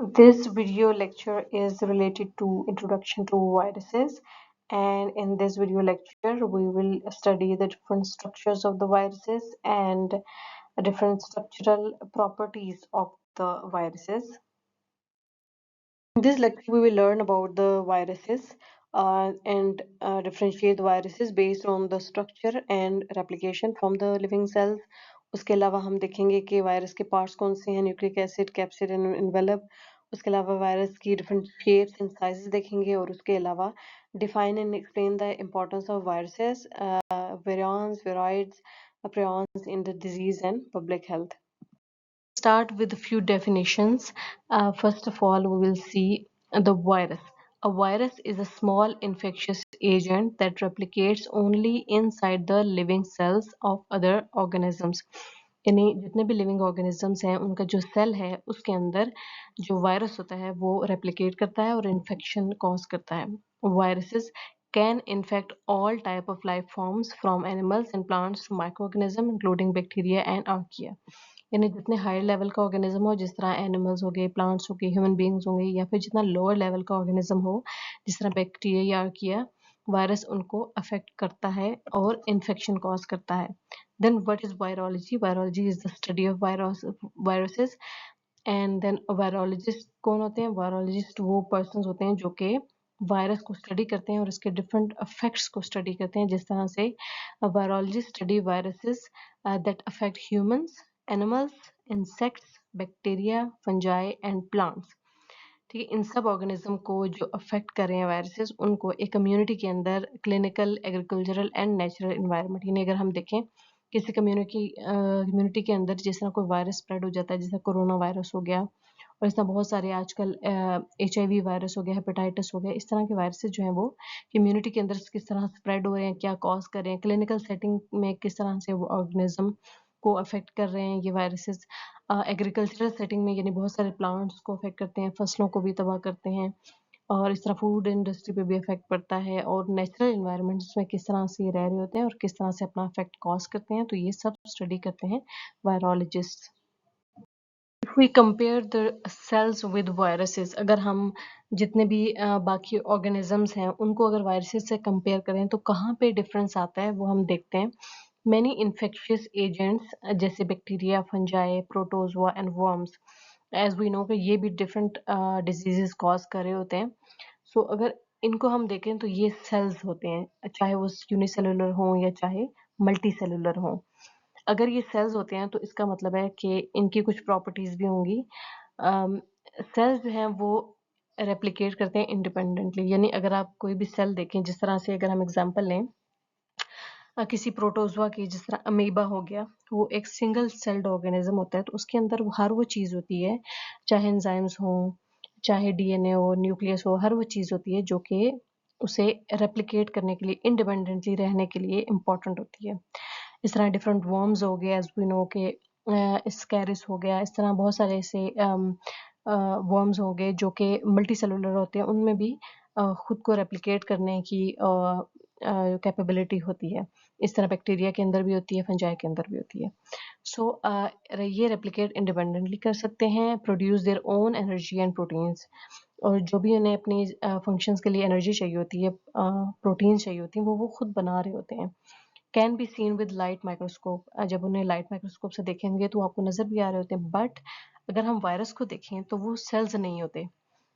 This video lecture is related to introduction to viruses, and in this video lecture we will study the different structures of the viruses and different structural properties of the viruses. In this lecture, we will learn about the viruses and differentiate the viruses based on the structure and replication from the living cells. उसके अलावा हम देखेंगे कि virus के parts कौन से हैं, nucleic acid, capsid and envelope. उसके अलावा वायरस की डिफरेंट शेप्स एंड साइजेस देखेंगे और उसके अलावा define and explain the importance of viruses, variance, viroids, prions in the disease and public health. Start with a few definitions. First of all, we will see the virus. A virus is a small infectious agent that replicates only inside the living cells of other organisms. यानी जितने भी living organisms हैं उनका जो cell है उसके अंदर जो वायरस होता है वो रेप्लिकेट करता है और इन्फेक्शन कॉज करता है. Viruses can infect all type of life forms from animals and plants to microorganisms including bacteria and archaea. यानी जितने हायर लेवल का ऑर्गेनिज्म हो, जिस तरह एनिमल्स हो गए, प्लांट्स हो गए, ह्यूमन बींग्स होंगे, या फिर जितना लोअर लेवल का ऑर्गेनिज्म हो जिस तरह बैक्टीरिया या आर्किया, वायरस उनको अफेक्ट करता है और इन्फेक्शन कॉज करता है. Then what is virology? Virology is the study of viruses. And then virologist कौन होते हैं? वायरोलॉजिस्ट वो पर्सन होते हैं जो कि वायरस को स्टडी करते हैं और इसके डिफरेंट इफेक्ट्स को स्टडी करते हैं. जिस तरह से virologist study viruses that affect humans, animals, insects, bacteria, fungi and plants. ठीक है, इन सब ऑर्गेनिज्म को जो अफेक्ट कर रहे हैं वायरसेस, उनको एक कम्युनिटी के अंदर clinical, agricultural and natural environment, यानी अगर हम देखें किसी कम्युनिटी के अंदर जिस तरह कोई वायरस स्प्रेड हो जाता है, जैसे कोरोना वायरस हो गया और इस तरह बहुत सारे आजकल HIV वायरस हो गया, हेपेटाइटिस हो गया, इस तरह के वायरसेस जो हैं वो कम्युनिटी के अंदर किस तरह स्प्रेड हो रहे हैं, क्या कॉज कर रहे हैं, क्लिनिकल सेटिंग में किस तरह से वो ऑर्गेनिज्म को अफेक्ट कर रहे हैं ये वायरसेस. एग्रीकल्चरल सेटिंग में यानी बहुत सारे प्लांट्स को अफेक्ट करते हैं, फसलों को भी तबाह करते हैं और इस तरह फूड इंडस्ट्री पे भी इफेक्ट पड़ता है, और नेचुरल इन्वायरमेंट्स में किस तरह से ये रह रहे होते हैं और किस तरह से अपना इफेक्ट कॉज करते हैं, तो ये सब स्टडी करते हैं virologist. If we compare the cells with viruses, अगर हम जितने भी बाकी ऑर्गेनिजम्स हैं उनको अगर वायरसेस से कंपेयर करें तो कहाँ पे डिफरेंस आता है वो हम देखते हैं. Many infectious agents जैसे bacteria, fungi, protozoa and worms, as we know कि ये भी डिफरेंट डिजीजेस कॉज कर रहे होते हैं. सो अगर इनको हम देखें तो ये सेल्स होते हैं, चाहे वो यूनिसेलुलर हों या चाहे मल्टी सेलुलर हों. अगर ये सेल्स होते हैं तो इसका मतलब है कि इनकी कुछ प्रॉपर्टीज भी होंगी. सेल्स जो हैं वो रेप्लिकेट करते हैं इंडिपेंडेंटली, यानी अगर आप कोई भी सेल देखें, जिस तरह से अगर हम एग्जांपल लें किसी प्रोटोजोआ की, जिस तरह अमीबा हो गया, वो एक सिंगल सेल्ड ऑर्गेनिज्म होता है, तो उसके अंदर हर वो चीज़ होती है, चाहे एंजाइम्स हों, चाहे DNA हो, न्यूक्लियस हो, हर वो चीज़ होती है जो कि उसे रेप्लिकेट करने के लिए, इंडिपेंडेंटली रहने के लिए इम्पॉर्टेंट होती है. इस तरह डिफरेंट वर्म्स हो गए, एज वी नो के स्कैरिस हो गया, इस तरह बहुत सारे ऐसे वर्म्स हो गए जो कि मल्टी सेलुलर होते हैं, उनमें भी खुद को रेप्लिकेट करने की कैपेबिलिटी होती है. इस तरह बैक्टीरिया के अंदर भी होती है, फंजाई के अंदर भी होती है. सो ये रेप्लिकेट इंडिपेंडेंटली कर सकते हैं, produce their own energy and proteins, और जो भी उन्हें अपनी फंक्शंस के लिए एनर्जी चाहिए होती है, प्रोटीन चाहिए होती हैं, वो खुद बना रहे होते हैं. Can be seen with light microscope, जब उन्हें लाइट माइक्रोस्कोप से देखेंगे तो आपको नजर भी आ रहे होते हैं, बट अगर हम वायरस को देखें तो वो सेल्स नहीं होते.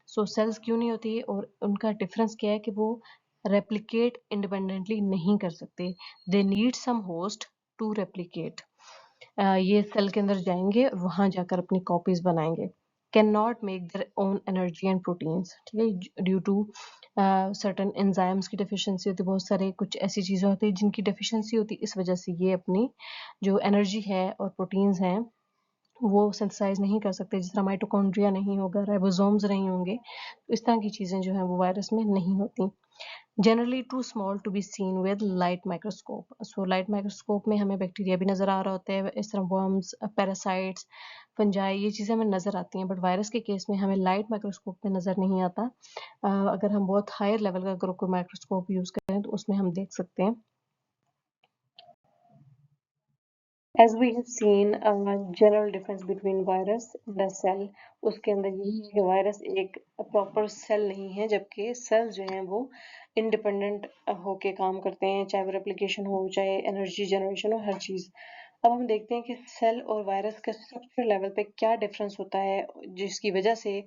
सो सेल्स क्यों नहीं होती और उनका डिफरेंस क्या है कि वो रेप्लिकेट इंडिपेंडेंटली नहीं कर सकते. They need some host to replicate. ये सेल के अंदर जाएंगे और वहां जाकर अपनी कॉपीज बनाएंगे. Can not make their own energy and proteins, ठीक है, ड्यू टू सर्टन एंजाइम्स की डेफिशिएंसी होती है, बहुत सारे कुछ ऐसी चीज़ें होती है जिनकी डेफिशिएंसी होती है, इस वजह से ये अपनी जो एनर्जी है और प्रोटीन्स हैं वो सिंथेसाइज नहीं कर सकते. जिस तरह माइटोकॉन्ड्रिया नहीं होगा, राइबोसोम्स नहीं होंगे, तो इस तरह की चीज़ें जो हैं वो वायरस में नहीं होती. Generally too small to be seen with light microscope. So light microscope में हमें बैक्टीरिया भी नज़र आ रहा होता है, इस तरह वर्म्स, पैरासाइट्स, फंजाई, ये चीज़ें हमें नज़र आती हैं, बट वायरस के केस में हमें लाइट माइक्रोस्कोप में नज़र नहीं आता. अगर हम बहुत हायर लेवल का अगर कोई माइक्रोस्कोप यूज़ करें तो उसमें हम देख सकते हैं. As we have seen a general difference between virus and a cell, उसके अंदर यही है कि वायरस एक प्रॉपर सेल नहीं है, जबकि सेल जो हैं वो इंडिपेंडेंट होके काम करते हैं, चाहे वो रेप्लिकेशन हो, चाहे एनर्जी जनरेशन हो, हर चीज़। अब हम देखते हैं कि सेल और वायरस के स्ट्रक्चर लेवल पे क्या डिफरेंस होता है, जिसकी वजह से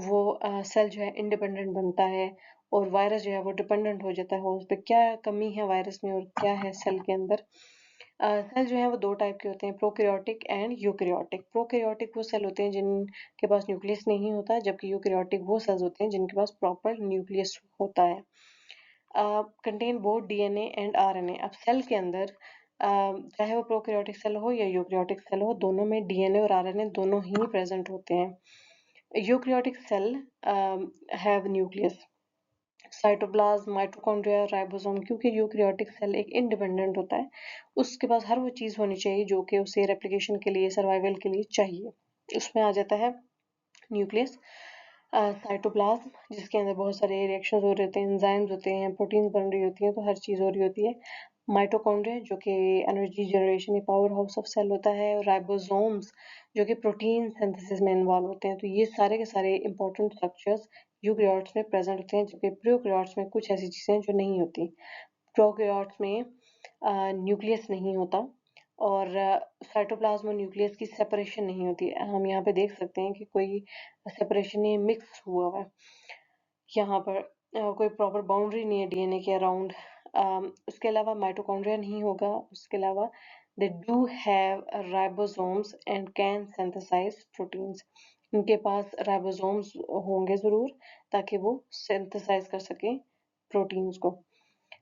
वो सेल जो है इंडिपेंडेंट बनता है और वायरस जो है वो डिपेंडेंट हो जाता है होस्ट पे। क्या कमी है वायरस में और क्या है सेल के अंदर। सेल जो है वो दो टाइप के होते हैं, प्रोकैरियोटिक एंड यूकैरियोटिक। प्रोकैरियोटिक वो सेल होते हैं जिनके पास न्यूक्लियस नहीं होता, जबकि यूकैरियोटिक वो सेल्स होते हैं जिनके पास प्रॉपर न्यूक्लियस होता है। Contain both DNA and RNA. अब सेल के अंदर चाहे वो प्रोकैरियोटिक सेल हो या यूकैरियोटिक सेल हो, दोनों में डीएनए और आरएनए दोनों ही प्रेजेंट होते हैं। Eukaryotic cell have nucleus, cytoplasm, mitochondria, ribosome. क्योंकि यूकैरियोटिक सेल एक इंडिपेंडेंट होता है, उसके पास हर वो चीज़ होनी चाहिए जो कि उसे रेप्लिकेशन के लिए, सर्वाइवल के लिए चाहिए। उसमें आ जाता है न्यूक्लियस, साइटोप्लाज्म जिसके अंदर बहुत सारे रिएक्शंस हो रहे होते हैं, एंजाइम्स होते हैं, प्रोटीन्स बन रही होती हैं, तो हर चीज़ हो रही होती है। माइटोकॉन्ड्रिया जो कि एनर्जी जनरेशन या पावर हाउस ऑफ सेल होता है, और राइबोसोम्स जो कि प्रोटीन सिंथेसिस में इन्वॉल्व होते हैं। तो ये सारे के सारे इंपॉर्टेंट स्ट्रक्चर्स यूकैरियोट्स में प्रेजेंट होते हैं, जबकि प्रोकैरियोट्स में कुछ ऐसी चीज़ें जो नहीं होती। प्रोकैरियोट्स में न्यूक्लियस नहीं होता और साइटोप्लाज्म और न्यूक्लियस की सेपरेशन नहीं होती। हम यहाँ पे देख सकते हैं कि कोई सेपरेशन नहीं, मिक्स हुआ हुआ है यहाँ पर। कोई प्रॉपर बाउंड्री नहीं है डीएनए के अराउंड। उसके अलावा माइटोकॉन्ड्रिया नहीं होगा। उसके अलावा they do have ribosomes and can synthesize proteins. इनके पास राइबोसोम्स होंगे ज़रूर, ताकि वो सिंथेसाइज कर सकें प्रोटीन्स को।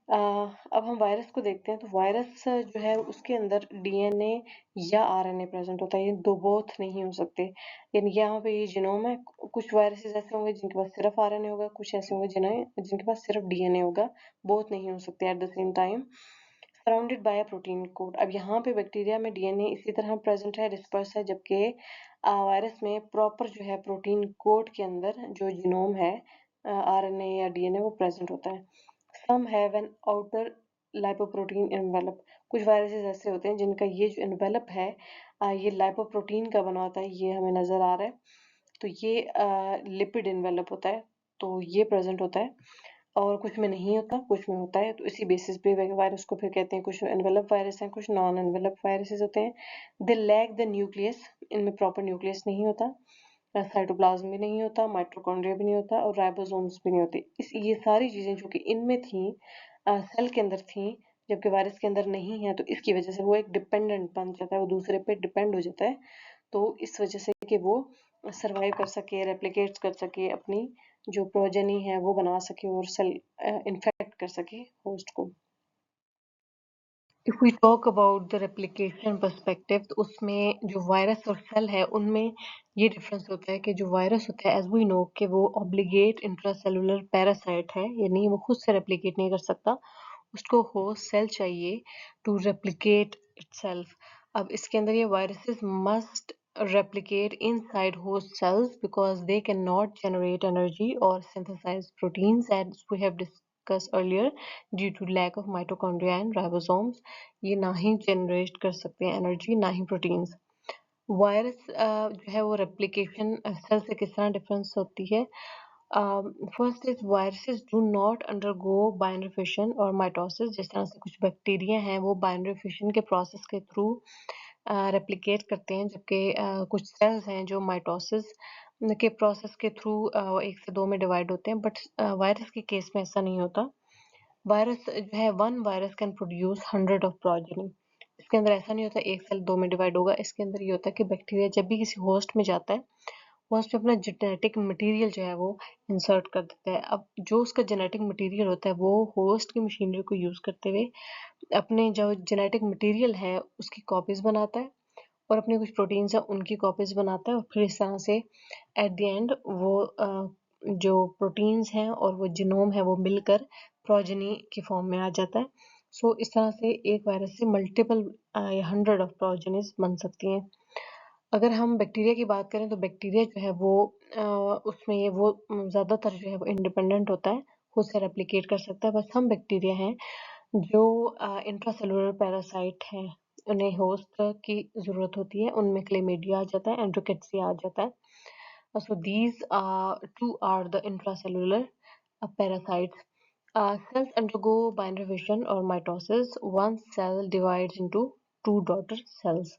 अब हम वायरस को देखते हैं, तो वायरस जो है उसके अंदर डीएनए या आरएनए प्रेजेंट होता है, ये दो बोथ नहीं हो सकते। यानी यहाँ पे ये जीनोम है, कुछ वायरसेस ऐसे होंगे जिनके पास सिर्फ आरएनए होगा, कुछ ऐसे होंगे जिनके पास सिर्फ डीएनए होगा। बोथ नहीं हो सकते at the same time. Surrounded by a protein code. अब यहाँ पे बैक्टीरिया में डीएनए इसी तरह प्रेजेंट है, डिस्पर्स है, जबकि वायरस में प्रॉपर जो है प्रोटीन कोड के अंदर जो जीनोम है, आरएनए या डीएनए, वो प्रेजेंट होता है। Some have an outer lipoprotein envelope. कुछ वायरसेस ऐसे होते हैं जिनका ये जो एनवेलप है, ये लाइपोप्रोटीन का बना होता है, ये हमें नजर आ रहा है। तो ये लिपिड एनवेलप होता है, तो ये प्रेजेंट होता है। और कुछ में नहीं होता, कुछ में होता है। तो इसी बेसिस पे वायरस को फिर कहते हैं, कुछ एनवेलप वायरस हैं, कुछ नॉन एनवेलप वायरसेस होते हैं। They lack the nucleus. इनमें प्रॉपर न्यूक्लियस नहीं होता, साइटोप्लाज्म भी नहीं होता, माइटोकॉन्ड्रिया भी नहीं होता और राइबोसोम्स भी नहीं होते। इस ये सारी चीजें जो कि इनमें थी, सेल के अंदर थी, जबकि वायरस के अंदर नहीं है, तो इसकी वजह से वो एक डिपेंडेंट बन जाता है, वो दूसरे पे डिपेंड हो जाता है। तो इस वजह से कि वो सरवाइव कर सके, रेप्लिकेट कर सके, अपनी जो प्रोजेनी है वो बना सके और सेल इन्फेक्ट कर सके होस्ट को। If we talk about the replication perspective, तो उसमें जो वायरस और सेल है उनमें ये डिफरेंस होता है कि जो वायरस होता है, एज वी नो, कि वो ऑब्लिगेट इंट्रासेलुलर पैरासाइट है, यानी वो खुद से रेप्लिकेट नहीं कर सकता, उसको होस्ट सेल चाहिए टू रेप्लिकेट इटसेल्फ। अब इसके अंदर ये viruses must replicate inside host cells because they cannot generate energy or synthesize proteins, as we have discussed earlier, due to lack of mitochondria and ribosomes। ये ना ही generate कर सकते हैं energy, ना ही proteins। वायरस जो है वो रेप्लिकेशन सेल से किस तरह डिफरेंस होती है। First is viruses do not undergo binary fission और माइटोसिस। जिस तरह से कुछ बैक्टीरिया हैं वो बाइनरी फिशन के प्रोसेस के थ्रू रेप्लिकेट करते हैं, जबकि कुछ सेल्स हैं जो माइटोसिस के प्रोसेस के थ्रू एक से दो में डिवाइड होते हैं। बट वायरस के केस में ऐसा नहीं होता। वायरस जो है, one virus can produce 100 of progeny. इसके अंदर ऐसा नहीं होता एक सेल दो में डिवाइड होगा। इसके अंदर ये होता है कि बैक्टीरिया जब भी किसी होस्ट में जाता है, होस्ट में अपना जेनेटिक मटेरियल जो है वो इंसर्ट कर देता है। अब जो उसका जेनेटिक मटेरियल होता है वो होस्ट की मशीनरी को यूज करते हुए अपने जो जेनेटिक मटेरियल है उसकी कॉपीज बनाता है, और अपने कुछ प्रोटीन्स हैं उनकी कॉपीज बनाता है, और फिर इस तरह से एट द एंड वो जो प्रोटीन्स हैं और वो जीनोम है वो मिलकर प्रोजेनी के फॉर्म में आ जाता है। सो इस तरह से एक वायरस से मल्टीपल या 100 ऑफ प्रोजेनीज बन सकती हैं। अगर हम बैक्टीरिया की बात करें, तो बैक्टीरिया जो है वो उसमें वो ज़्यादातर जो है वो इंडिपेंडेंट होता है, खुद से रेप्लिकेट कर सकता है। बस हम बैक्टीरिया हैं जो इंट्रासेलुलर पैरासाइट हैं, उन्हें होस्ट की ज़रूरत होती है, उनमें क्लेमिडिया आ जाता है, एंड्रोकेट्सिया आ जाता है. So these two are the intracellular parasites. Cells undergo binary or mitosis. One cell divides into two daughter cells.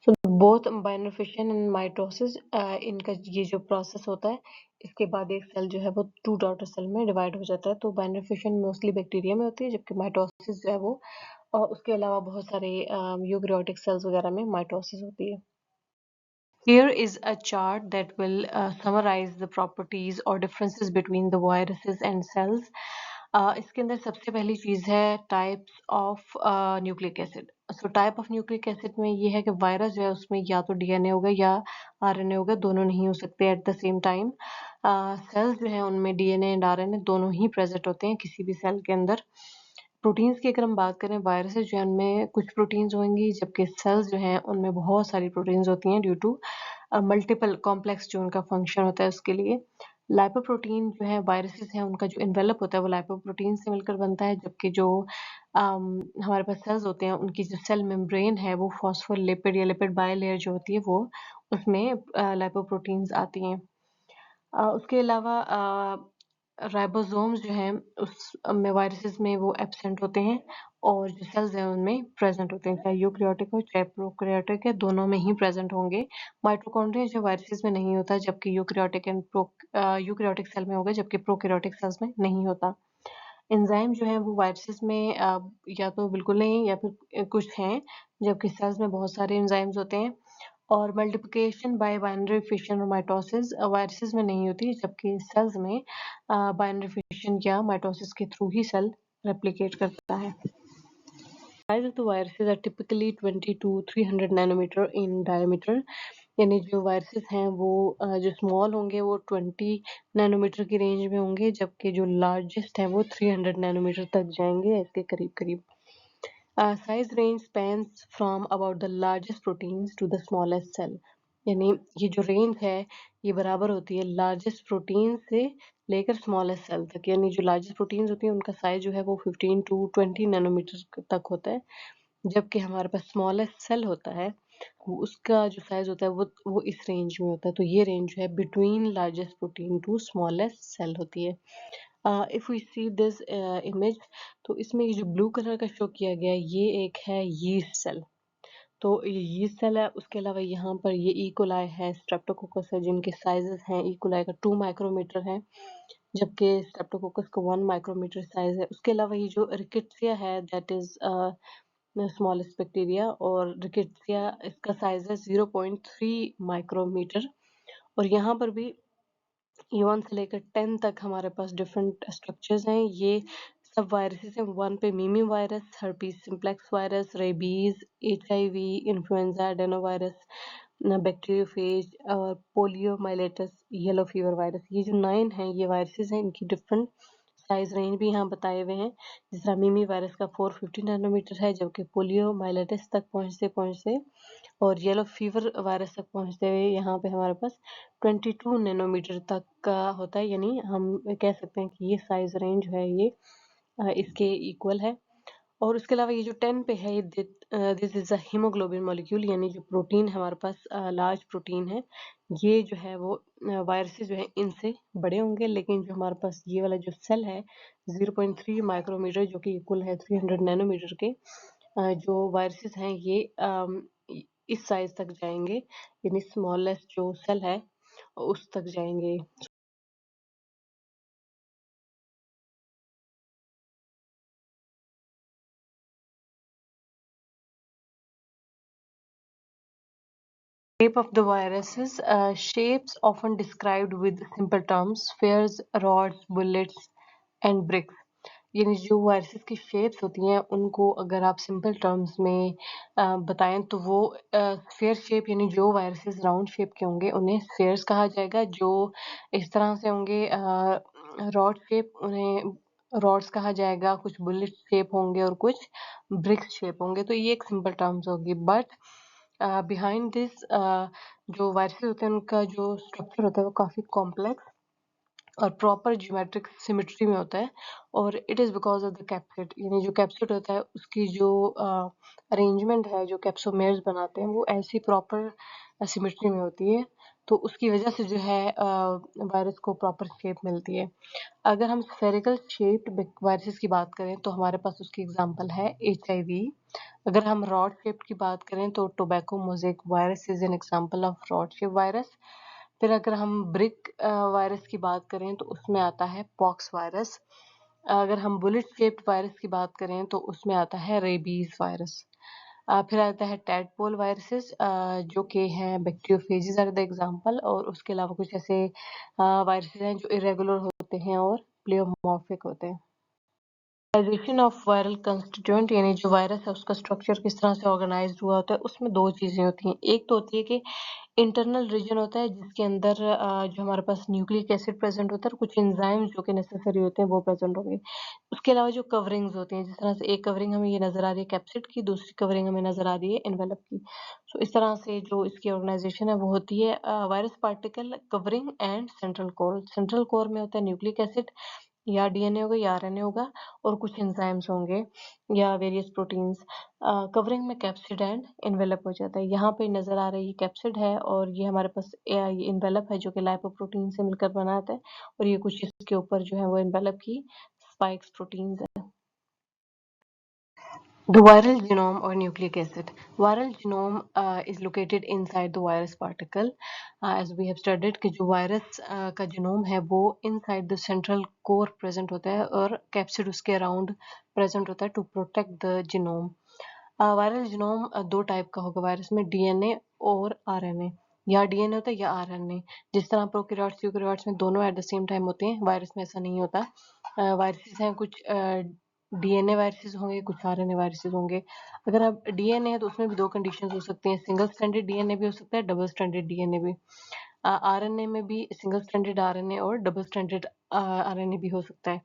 So both binary and mitosis इनका ये जो प्रोसेस होता है, इसके बाद एक सेल जो है वो टू डॉटर सेल में डिवाइड हो जाता है. तो binary मोस्टली बैक्टीरिया में होती है, जबकि माइटोसिस जो है वो उसके अलावा बहुत सारे यूकेरियोटिक सेल्स वगैरह में माइटोसिस होती है. Here is a chart that will summarize the properties or differences between the viruses and cells. इसके अंदर सबसे पहली चीज़ है types of nucleic acid. So type of nucleic acid में ये है कि वायरस जो है उसमें या तो डीएनए होगा या आरएनए होगा, दोनों नहीं हो सकते at the same time. Cells जो है उनमें डीएनए एंड आरएनए दोनों ही प्रेजेंट होते हैं किसी भी सेल के अंदर. प्रोटीन्स की अगर हम बात करें, वायरसेस जो है उनमें कुछ प्रोटीन्स होंगी, जबकि सेल्स जो हैं उनमें बहुत सारी प्रोटीन्स होती हैं ड्यू टू मल्टीपल कॉम्प्लेक्स जो उनका फंक्शन होता है उसके लिए. लाइपोप्रोटीन जो है वायरसेस हैं उनका जो एनवेलप होता है वो लाइपोप्रोटीन से मिलकर बनता है, जबकि जो हमारे पास सेल्स होते हैं उनकी जो सेल मेम्ब्रेन है वो फॉस्फोलिपिड या लिपिड बायलेयर जो होती है वो उसमें लाइपोप्रोटीन्स आती हैं. उसके अलावा राइबोसोम्स जो हैं उस में वायरसेस में वो एब्सेंट होते हैं और जो सेल्स हैं उनमें प्रेजेंट होते हैं, चाहे यूकेरियोटिक हो चाहे प्रोकैरियोटिक है, दोनों में ही प्रेजेंट होंगे. माइटोकॉन्ड्रिया जो वायरसेस में नहीं होता, जबकि यूकेरियोटिक सेल में होगा, जबकि प्रोकैरियोटिक सेल्स में नहीं होता. एंजाइम जो है वो वायरसेस में या तो बिल्कुल नहीं या फिर कुछ हैं, जबकि सेल्स में बहुत सारे एंजाइम्स होते हैं. और मल्टीप्लिकेशन बाय बाइनरी फिशन और माइटोसिस वायरसेस में नहीं होती, जबकि सेल्स में बाइनरी फिशन या माइटोसिस के थ्रू ही सेल रेप्लिकेट करता है. Size of the viruses are typically 20 to 300 nanometer in diameter. यानी जो वायरसेस हैं वो जो स्मॉल होंगे वो 20 नैनोमीटर की रेंज में होंगे, जबकि जो लार्जेस्ट है वो 300 नैनोमीटर तक जाएंगे, इसके करीब करीब. Size range spans from about the largest proteins to the smallest cell. यानी ये जो रेंज है ये बराबर होती है लार्जेस्ट प्रोटीन से लेकर स्मॉलेस्ट सेल तक. यानी जो लार्जेस्ट प्रोटीन्स होती हैं उनका साइज जो है वो 15 टू 20 नैनोमीटर तक होता है, जबकि हमारे पास स्मॉलेस्ट सेल होता है उसका जो साइज होता है वो इस रेंज में होता है. तो ये रेंज जो है between largest protein to smallest cell होती है. If we see this image, तो इसमें ये जो ब्लू कलर का शो किया गया है ये एक है यीस्ट सेल. तो ये यीस्ट सेल है. उसके अलावा यहाँ पर ये इकोलाई है, स्ट्रेप्टोकोकस है, जिनके साइजेस हैं इकोलाई का 2 माइक्रोमीटर है, जबकि स्ट्रेप्टोकोकस का 1 माइक्रोमीटर साइज है. उसके अलावा ये जो रिकेट्सिया है दैट इज स्मॉलेस्ट बैक्टीरिया, और रिकेट्सिया इसका साइज है 0.3 माइक्रोमीटर. और यहाँ पर भी E1 से लेकर 10 तक हमारे पास डिफरेंट स्ट्रक्चर्स हैं. ये सब वायरसेस हैं. 1 पे Mimi virus, herpes simplex virus, rabies, HIV, influenza, adenovirus, bacteriophage और पोलियोमाइलेटिस, येलो फीवर वायरस. ये जो 9 हैं ये वायरसेस हैं. इनकी डिफरेंट साइज रेंज भी यहाँ बताए हुए हैं. जिस तरह मीमी वायरस का 450 नैनोमीटर है, जबकि पोलियोमाइलेटिस तक पहुँचते पहुँचते और येलो फीवर वायरस तक पहुँचते हुए यहाँ पे हमारे पास 22 नैनोमीटर तक का होता है. यानी हम कह सकते हैं कि ये साइज रेंज जो है ये इसके इक्वल है. और उसके अलावा ये जो 10 पे है ये this is a haemoglobin molecule, यानी जो प्रोटीन है हमारे पास लार्ज प्रोटीन है. ये जो है वो वायरसेस जो है इनसे बड़े होंगे, लेकिन जो हमारे पास ये वाला जो सेल है 0.3 माइक्रोमीटर जो कि इक्वल है 300 नैनोमीटर के, जो वायरसेस हैं ये इस साइज तक जाएंगे, यानी स्मॉलेस्ट जो सेल है उस तक जाएंगे. Shape of the viruses. Shapes often described with simple terms: spheres, rods, bullets, and bricks. यानी जो वायरसेस की शेप्स होती हैं उनको अगर आप सिंपल टर्म्स में बताएं तो वो स्फेयर शेप, यानी जो वायरसेस राउंड शेप के होंगे उन्हें स्फेयर्स कहा जाएगा. जो इस तरह से होंगे रॉड शेप, उन्हें रॉड्स कहा जाएगा. कुछ बुलेट शेप होंगे और कुछ ब्रिक्स शेप होंगे. तो ये एक सिंपल टर्म्स होगी. बट बिहाइंड दिस जो वायरसेस होते हैं उनका जो स्ट्रक्चर होता है वो काफ़ी कॉम्प्लेक्स और प्रॉपर ज्योमेट्रिक सिमेट्री में होता है, और it is because of the capsid, यानी जो कैप्सिड होता है उसकी जो अरेंजमेंट है, जो कैप्सोमेर्स बनाते हैं वो ऐसी प्रॉपर सिमेट्री में होती है, तो उसकी वजह से जो है वायरस को प्रॉपर शेप मिलती है। अगर हम स्फेरिकल शेप्ड वायरसेस की बात करें तो हमारे पास उसकी एग्जांपल है HIV। अगर हम रॉड शेप की बात करें तो tobacco mosaic virus is an example of rod shape virus. फिर अगर हम ब्रिक वायरस की बात करें तो उसमें आता है पॉक्स वायरस। अगर हम बुलेट शेप्ड वायरस की बात करें तो उसमें आता है रेबीज वायरस। फिर आता है टैडपोल वायरसेस, जो कि हैं बैक्टीरियोफेजेस आर द एग्जांपल, और उसके अलावा कुछ ऐसे वायरसेस हैं जो इरेगुलर होते हैं और प्लेयोमॉर्फिक होते हैं। ऑर्गेनाइजेशन ऑफ वायरल कंस्टिट्यूएंट, यानी जो वायरस है उसका स्ट्रक्चर किस तरह से ऑर्गेनाइज्ड हुआ होता है, उसमें दो चीज़ें होती हैं। एक तो होती है कि इंटरनल रीजन होता है जिसके अंदर जो हमारे पास न्यूक्लिक एसिड प्रेजेंट होता है और कुछ एंजाइम्स जो कि नेसेसरी होते हैं वो प्रेजेंट होंगे। उसके अलावा जो कवरिंग्स होती हैं, जिस तरह से एक कवरिंग हमें ये नज़र आ रही है कैप्सिड की, दूसरी कवरिंग हमें नज़र आ रही है एनवेलप की। सो इस तरह से जो इसकी ऑर्गेनाइजेशन है वो होती है virus particle covering and central core. Central core में होता है न्यूक्लिक एसिड, या डीएनए होगा या आरएनए होगा, और कुछ एंजाइम्स होंगे या वेरियस प्रोटीन्स। कवरिंग में कैप्सिड एंड इन्वेलप हो जाता है। यहाँ पे नजर आ रही है कैप्सिड है, और ये हमारे पास ये इन्वेलप है जो कि लाइपोप्रोटीन से मिलकर बना होता है, और ये कुछ इसके ऊपर जो है वो इन्वेलप की स्पाइक्स प्रोटीन्स है। The viral genome or nucleic acid. Viral genome is located inside the virus particle. As we have studied कि जो वायरस का genome है वो inside the central core present होता है, और कैप्सिड उसके अराउंड present होता है to protect the genome. Viral genome दो टाइप का होगा वायरस में, डीएनए और आरएनए। या डीएनए होता है या आरएनए। जिस तरह प्रोकैरियोट्स यूकैरियोट्स में दोनों एट द सेम टाइम होते हैं, वायरस में ऐसा नहीं होता। वायरसेस हैं कुछ डीएनए वायरसेस होंगे, कुछ आरएनए वायरसेस होंगे। अगर आप डीएनए है तो उसमें भी दो कंडीशंस हो सकती हैं, सिंगल स्ट्रैंडेड डीएनए भी हो सकता है, डबल स्ट्रैंडेड डीएनए भी। आरएनए में भी सिंगल स्ट्रैंडेड आरएनए और डबल स्ट्रैंडेड आरएनए भी हो सकता है।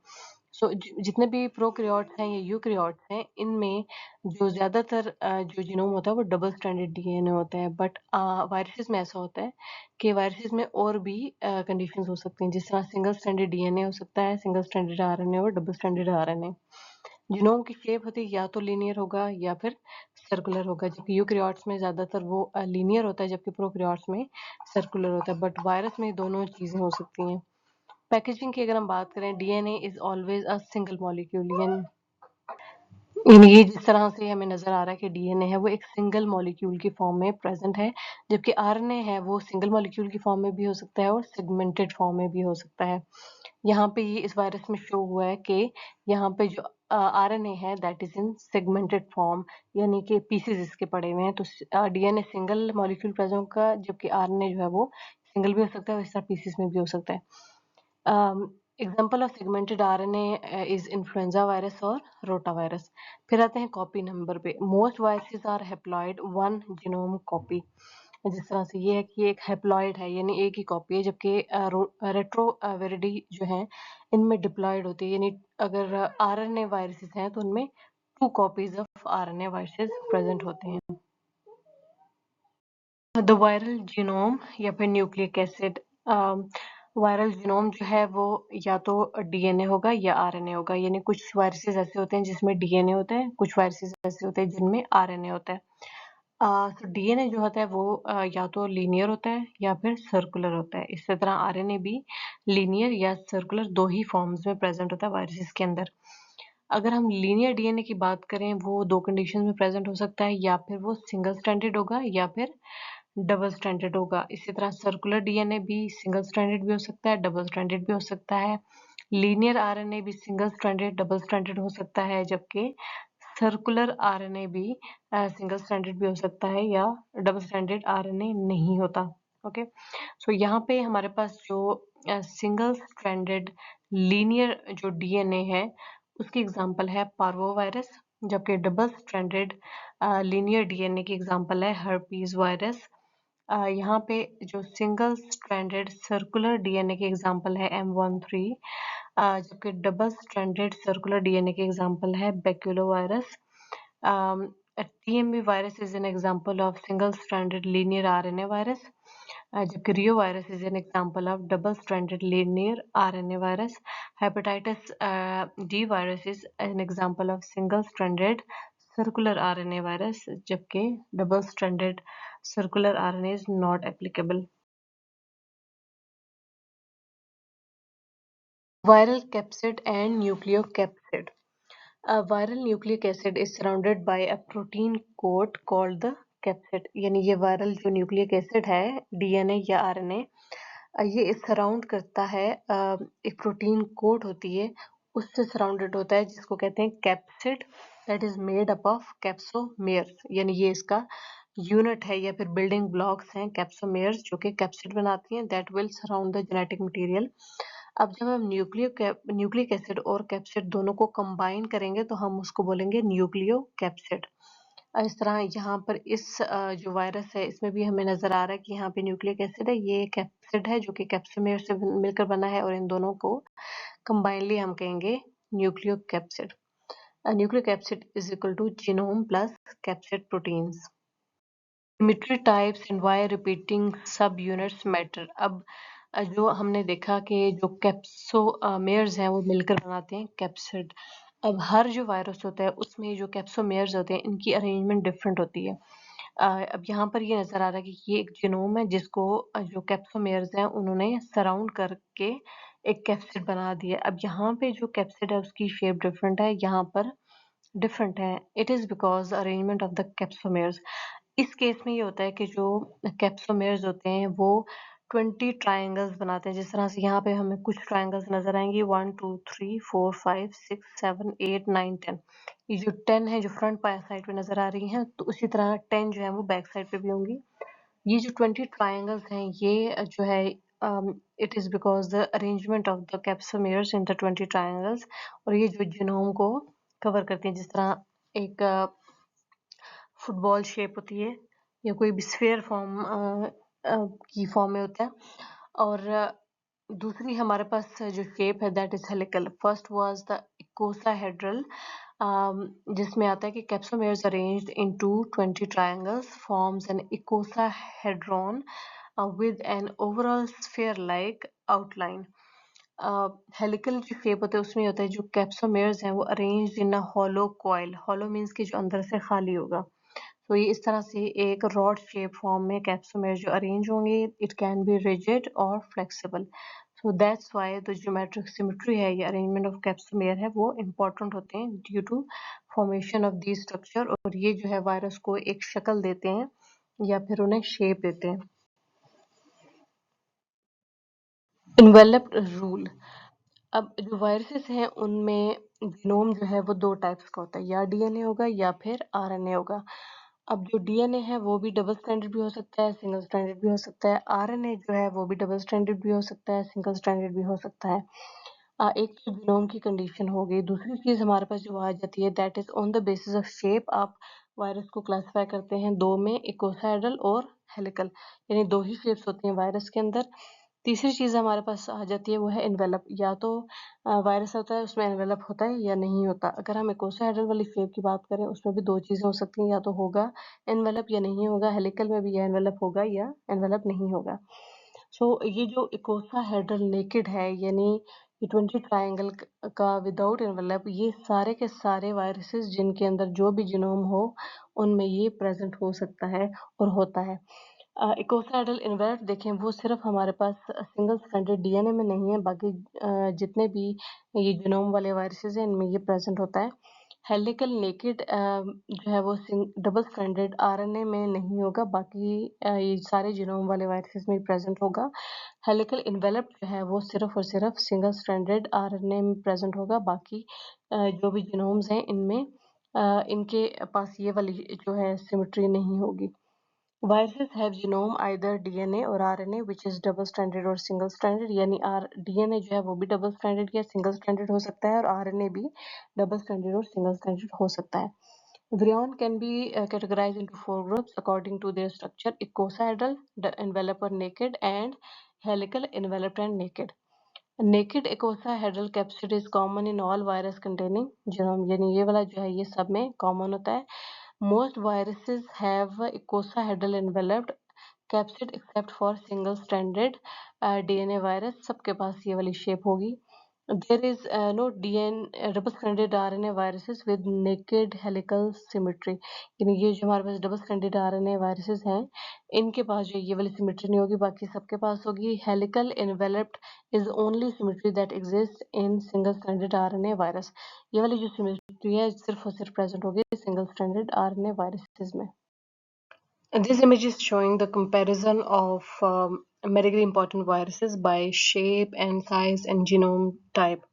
सो जितने भी प्रोकैरियोट्स हैं या यूकैरियोट्स हैं, इनमें जो ज़्यादातर जो जीनोम होता है वो डबल स्ट्रैंडेड डीएनए होता है। बट वायरसेस में ऐसा होता है कि वायरसेस में और भी कंडीशंस हो सकती हैं, जिस तरह सिंगल स्ट्रैंडेड डीएनए हो सकता है, सिंगल स्ट्रैंडेड आरएनए और डबल स्ट्रैंडेड आरएनए। जीनोम की शेप होती है या तो लीनियर होगा या फिर सर्कुलर होगा, जबकि यूकैरियोट्स में ज़्यादातर वो लीनियर होता है, जबकि प्रोकैरियोट्स में सर्कुलर होता है। बट वायरस में दोनों चीज़ें हो सकती हैं। पैकेजिंग की अगर हम बात करें, DNA is always a single molecule, यानी ये जिस तरह से हमें नजर आ रहा है कि डीएनए है वो एक सिंगल मॉलिक्यूल की फॉर्म में प्रेजेंट है, जबकि आरएनए है वो सिंगल मॉलिक्यूल की फॉर्म में भी हो सकता है और सेगमेंटेड फॉर्म में भी हो सकता है। यहाँ पे ये इस वायरस में शो हुआ है कि यहाँ पे जो आरएनए है that is in segmented form, यानी कि पीसेस इसके पड़े हुए हैं। तो डीएनए सिंगल मॉलिक्यूल प्रेजेंट होगा, जबकि आरएनए जो है वो सिंगल भी हो सकता है और इस तरह पीसेस में भी हो सकता है। Example of segmented RNA is influenza virus और रोटा वायरस। फिर आते हैं कॉपी नंबर पे। Most viruses are haploid one genome copy. जिस तरह से ये है कि ये एक हैप्लॉइड है, यानी एक ही कॉपी है, जबकि रेट्रोविरिडी जो है इनमें डिप्लॉयड होती है, यानी अगर आरएनए वायरसेस हैं तो उनमें two copies of RNA viruses present होते हैं। द वायरल जीनोम या फिर न्यूक्लिक एसिड। वायरल जीनोम जो है वो या तो डीएनए होगा या आरएनए होगा, यानी कुछ वायरसेस ऐसे होते हैं जिसमें डीएनए होता है, कुछ वायरसेस ऐसे होते हैं जिनमें आरएनए होता है। तो डीएनए जो होता है वो या तो लीनियर होता है या फिर सर्कुलर होता है। इसी तरह आरएनए भी लीनियर या सर्कुलर दो ही फॉर्म्स में प्रेजेंट होता है वायरसेस के अंदर। अगर हम लीनियर डीएनए की बात करें, वो दो कंडीशन में प्रेजेंट हो सकता है, या फिर वो सिंगल स्ट्रैंडेड होगा या फिर डबल स्ट्रैंडेड होगा। इसी तरह सर्कुलर डीएनए भी सिंगल स्ट्रैंडेड भी हो सकता है, डबल स्ट्रैंडेड भी हो सकता है। लीनियर आरएनए भी सिंगल स्ट्रैंडेड डबल स्ट्रैंडेड हो सकता है, जबकि सर्कुलर आरएनए भी सिंगल स्ट्रैंडेड भी हो सकता है या डबल स्ट्रैंडेड आरएनए नहीं होता। ओके, सो यहाँ पे हमारे पास जो सिंगल स्ट्रैंडेड लीनियर जो डीएनए है उसकी एग्जांपल है पार्वो वायरस, जबकि डबल स्ट्रैंडेड लीनियर डीएनए की एग्जांपल है हर्पीज वायरस। यहाँ पे जो सिंगल स्ट्रैंडेड सर्कुलर डीएनए की एग्जांपल है M13, जबकि डबल स्ट्रैंडेड सर्कुलर डीएनए की एग्जांपल है बैक्यूलो virus. TMV virus is an example of single stranded linear RNA virus. जबकि reo virus is an example of double stranded linear RNA virus. Hepatitis D virus is an example of single stranded circular RNA virus, जबकि double stranded circular RNA is not applicable. Viral capsid and nucleocapsid. A viral nucleic acid is surrounded by a protein coat called the capsid. यानी ये viral जो nucleic acid है, DNA या RNA, ये surround करता है, एक प्रोटीन कोट होती है, उससे सराउंडेड होता है, जिसको कहते हैं capsid. That is made up of कैप्सोमेयर्स. यानी ये इसका यूनिट है या फिर बिल्डिंग ब्लॉक्स हैं कैप्सोमेयर्स, जो कि कैप्सिड बनाती हैं. That will surround the genetic material. अब जब हम न्यूक्लिक एसिड और कैप्सिड दोनों को कंबाइन करेंगे तो हम उसको बोलेंगे न्यूक्लियो कैप्सिड. इस तरह यहाँ पर इस जो वायरस है इसमें भी हमें नजर आ रहा है कि यहाँ पे न्यूक्लिक एसिड है, ये कैप्सिड है जो कि कैप्सोमेर से मिलकर बना है, और इन दोनों को कंबाइनली हम कहेंगे nucleocapsid. Nucleic capsid is equal to genome plus capsid proteins. Symmetry types and why repeating subunits matter. अब जो हमने देखा कि जो कैप्सोमेयर्स हैं वो मिलकर बनाते हैं कैप्सिड. अब हर जो वायरस होता है उसमें जो कैप्सोमेयर्स होते हैं इनकी अरेंजमेंट डिफरेंट होती है. अब यहाँ पर ये नजर आ रहा है कि ये एक जीनोम है जिसको जो कैप्सोमेयर्स हैं उन्होंने सराउंड करके एक कैप्सिड बना दिया. अब यहाँ पे जो कैप्सिड है उसकी शेप डिफरेंट है, यहाँ पर डिफरेंट है. It is because arrangement of the कैप्सोमेयर्स. इस केस में ये होता है कि जो कैप्सोमेयर्स होते हैं वो 20 ट्रायंगल्स बनाते हैं. जिस तरह से यहाँ पे हमें कुछ ट्रायंगल्स नजर आएंगे, 1 2 3 4 5 6 7 8 9 10. ये जो 10 है जो फ्रंट साइड पे नजर आ रही हैं, तो उसी तरह 10 जो है वो बैक साइड पे भी होंगी. ये जो 20 ट्रायंगल्स हैं ये जो है it is because the arrangement of the कैप्सोमेयर्स in the 20 triangles. और ये जो जीनोम को कवर करती हैं, जिस तरह एक फुटबॉल शेप होती है या कोई भी स्फीयर फॉर्म की फॉर्म में होता है. और दूसरी हमारे पास जो शेप है that is helical. First was the icosahedral, जिसमें आता है कि capsomeres arranged into 20 triangles forms an icosahedron with an overall sphere like outline. Helical जो शेप होता है उसमें होता है जो कैप्सोमेयर्स हैं वो arranged in a hollow coil. Hollow means कि जो अंदर से खाली होगा. तो ये इस तरह से एक रॉड शेप फॉर्म में कैप्सोमेयर जो अरेंज होंगे. इट कैन बी रिजिड और flexible. So that's why the geometric symmetry है, ये अरेंजमेंट ऑफ कैप्सोमेयर है, वो इम्पोर्टेंट होते हैं due to formation of the structure. और ये जो है वायरस को एक शक्ल देते हैं या फिर उन्हें शेप देते हैं. Enveloped rule. अब जो वायरसेस हैं उनमें जीनोम जो है वो दो टाइप्स का होता है, या डीएनए होगा या फिर आरएनए होगा. अब जो डीएनए है वो भी डबल स्ट्रैंडेड भी हो सकता है, सिंगल स्ट्रैंडेड भी हो सकता है. आरएनए जो है वो भी डबल स्ट्रैंडेड भी हो सकता है, सिंगल स्ट्रैंडेड भी हो सकता है. एक तो जीनोम की कंडीशन हो गई. दूसरी चीज हमारे पास जो आ जाती है that is on the basis of shape. आप वायरस को क्लासिफाई करते हैं दो में, इकोसाइडल और हेलिकल, यानी दो ही शेप्स होती हैं वायरस के अंदर. तीसरी चीज हमारे पास आ जाती है वो है एनवेलप. या तो वायरस होता है उसमें एनवेलप होता है या नहीं होता. अगर हम इकोसाहेड्रल वाली शेप की बात करें उसमें भी दो चीजें हो सकती हैं, या तो होगा एनवेलप या नहीं होगा. हेलिकल में भी या एनवेलप होगा या एनवेलप नहीं होगा. सो ये जो इकोसाहेड्रल नेकेड है यानी ये 20 ट्रायंगल का विदाउट एनवेलप, ये सारे के सारे वायरसेस जिनके अंदर जो भी जीनोम हो उनमें ये प्रेजेंट हो सकता है और होता है. इकोसाइडल इन्वेलप देखें वो सिर्फ हमारे पास सिंगल स्ट्रैंडेड डीएनए में नहीं है, बाकी जितने भी ये जीनोम वाले वायरसेस हैं इनमें ये प्रेजेंट होता है. हेलिकल नेकेड जो है वो डबल स्ट्रैंडेड आरएनए में नहीं होगा, बाकी ये सारे जीनोम वाले वायरसेस में प्रेजेंट होगा. हेलिकल इन्वेलप जो है वो सिर्फ और सिर्फ सिंगल स्ट्रैंडेड आरएनए में प्रेजेंट होगा, बाकी जो भी जीनोम्स हैं इनमें इनके पास ये वाली जो है सिमेट्री नहीं होगी. Viruses have genome either DNA और RNA which is double stranded और single stranded. यानी DNA जो है वो भी double stranded या single stranded हो सकता है, और RNA भी double stranded और single stranded हो सकता है. Virion can be categorized into four groups according to their structure: icosahedral, the enveloper naked, and helical, enveloped, and naked. Naked icosahedral capsid is common in all virus containing genome. यानी ये वाला जो है ये सब में common होता है. Most viruses have icosahedral enveloped capsid except for single stranded DNA virus, सबके पास ये वाली शेप होगी। There is no DNA double stranded RNA viruses with naked helical symmetry। यानी ये जो हमारे पास डबल स्ट्रैंडेड RNA वायरसेस हैं, इनके पास जो ये वाली सिमेट्री नहीं होगी, बाकी सबके पास होगी। Helical enveloped is only symmetry that exist in single stranded RNA virus. ये वाली जो सिमेट्री है सिर्फ और सिर्फ प्रेजेंट होगी सिंगल स्ट्रैंडेड RNA वायरसेस में। This image is showing the comparison of medically important viruses by shape and size and genome type।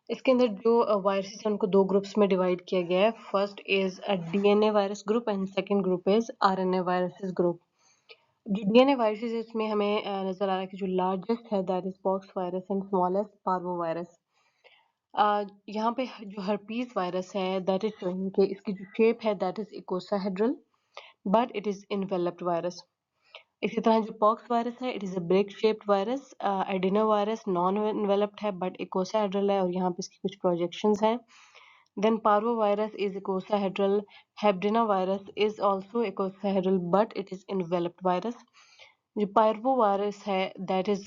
इसके अंदर जो वायरसेस हैं उनको दो ग्रुप्स में डिवाइड किया गया है। First is a DNA virus group and second group is RNA viruses group. जो डीएनए वायरसेस है इसमें हमें नजर आ रहा है कि जो लार्जेस्ट है that is pox virus and smallest parvo virus. यहाँ पे जो हर्पीज वायरस है दैट इज शोइंग कि इसकी जो शेप है that is icosahedral but it is enveloped virus. इसी तरह जो पॉक्स वायरस है it is a brick shaped virus. Adeno virus non enveloped है बट इकोसाहेड्रल है और यहाँ पे इसकी कुछ प्रोजेक्शंस हैं। Then parvovirus is icosahedral। Hebdinovirus is also icosahedral but it is enveloped virus। जो parvovirus है that is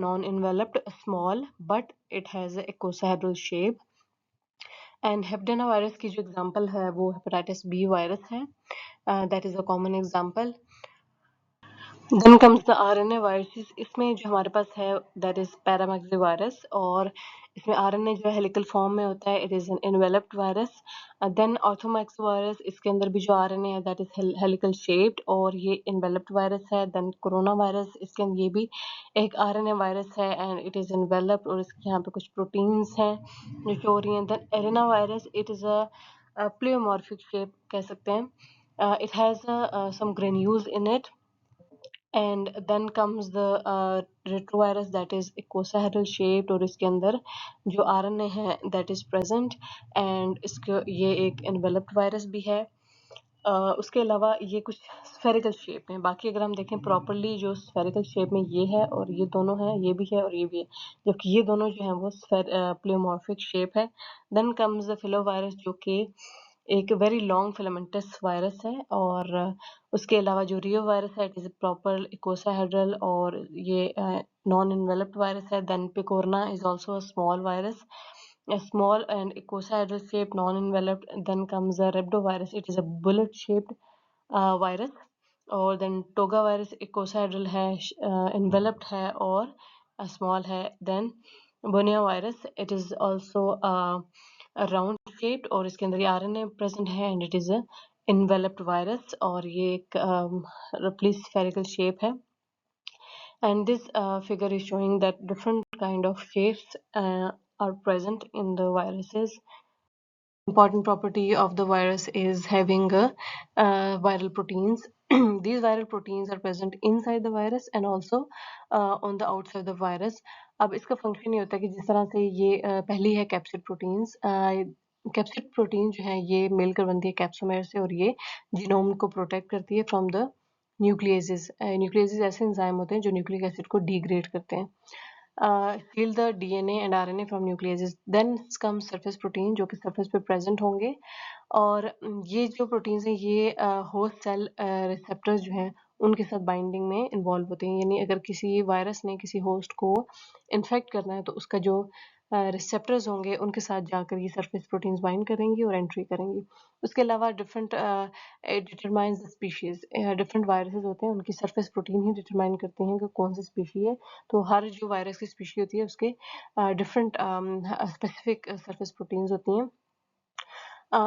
non-enveloped small but it has a icosahedral shape। and Hebdinovirus की जो example है वो hepatitis B virus है। that is a common example। Then comes the RNA viruses. इसमें जो हमारे पास है दैट इज पैरामैक्सी वायरस और इसमें आरएनए जो है हेलिकल फॉर्म में होता है, it is an enveloped virus. Then orthomyxo virus, इसके अंदर भी जो आरएनए है दैट इज हेलिकल शेप्ड और ये इनवेलप्ड वायरस है। देन कोरोना वायरस, इसके अंदर ये भी एक आरएनए वायरस है एंड इट इज इनवेलप्ड और इसके यहाँ पे कुछ प्रोटीन्स हैं जो शो हो रही हैं। Then arena virus, it is a pleomorphic shape कह सकते हैं। It has some granules in it। and then comes the retrovirus that is icosahedral shaped और इसके अंदर जो RNA है that is present and इसके ये एक enveloped virus भी है। उसके अलावा ये कुछ स्फेरिकल शेप में, बाकी अगर हम देखें प्रॉपरली जो स्फेरिकल शेप में ये है और ये दोनों हैं, ये भी है और ये भी है, जबकि ये दोनों जो हैं वो प्लेमॉर्फिक शेप है। देन कम्स द फिलोवायरस जो कि एक वेरी लॉन्ग फिलामेंटस वायरस है और उसके अलावा जो रियो वायरस है इट इज़ प्रॉपर इकोसाहेड्रल और ये नॉन इन्वेलप्ड वायरस है। Then picorna is also a small virus, a small and icosahedral shaped non-enveloped। Then comes the rhabdovirus, it is a bullet shaped virus। और then toga virus इकोसाहेड्रल है, enveloped है और small है। then Bonia virus, it is also a round shaped और इसके अंदर ये RNA present है and it is a enveloped virus और ये एक roughly spherical shape है। and this figure is showing that different kind of shapes are present in the viruses। Important property of the virus is having viral proteins। These viral proteins are present inside the virus and also on the outside the virus। अब इसका function ये होता है कि जिस तरह से ये पहली है कैप्सिड प्रोटीन्स। कैप्सिड प्रोटीन जो है ये मिलकर बनती है कैप्सोमेर से और ये जीनोम को प्रोटेक्ट करती है फ्रॉम द न्यूक्लियसेस। न्यूक्लियसेस ऐसे एंजाइम होते हैं जो न्यूक्लिक एसिड को डिग्रेड करते हैं। seal the DNA and RNA from nucleases। then comes surface protein जो कि surface पे present होंगे और ये जो प्रोटीन्स हैं ये होस्ट सेल रिसेप्टर्स जो हैं उनके साथ बाइंडिंग में इन्वॉल्व होते हैं। यानी अगर किसी वायरस ने किसी होस्ट को इन्फेक्ट करना है तो उसका जो रिसेप्टर्स होंगे उनके साथ जाकर ये सरफेस प्रोटीन्स बाइंड करेंगी और एंट्री करेंगी। उसके अलावा different determines the species, different viruses होते हैं उनकी सरफेस प्रोटीन ही डिटरमाइन करते हैं कि कौन सी स्पीशी है। तो हर जो वायरस की स्पीशी होती है उसके डिफरेंट स्पेसिफिक सरफेस प्रोटीन्स होती हैं।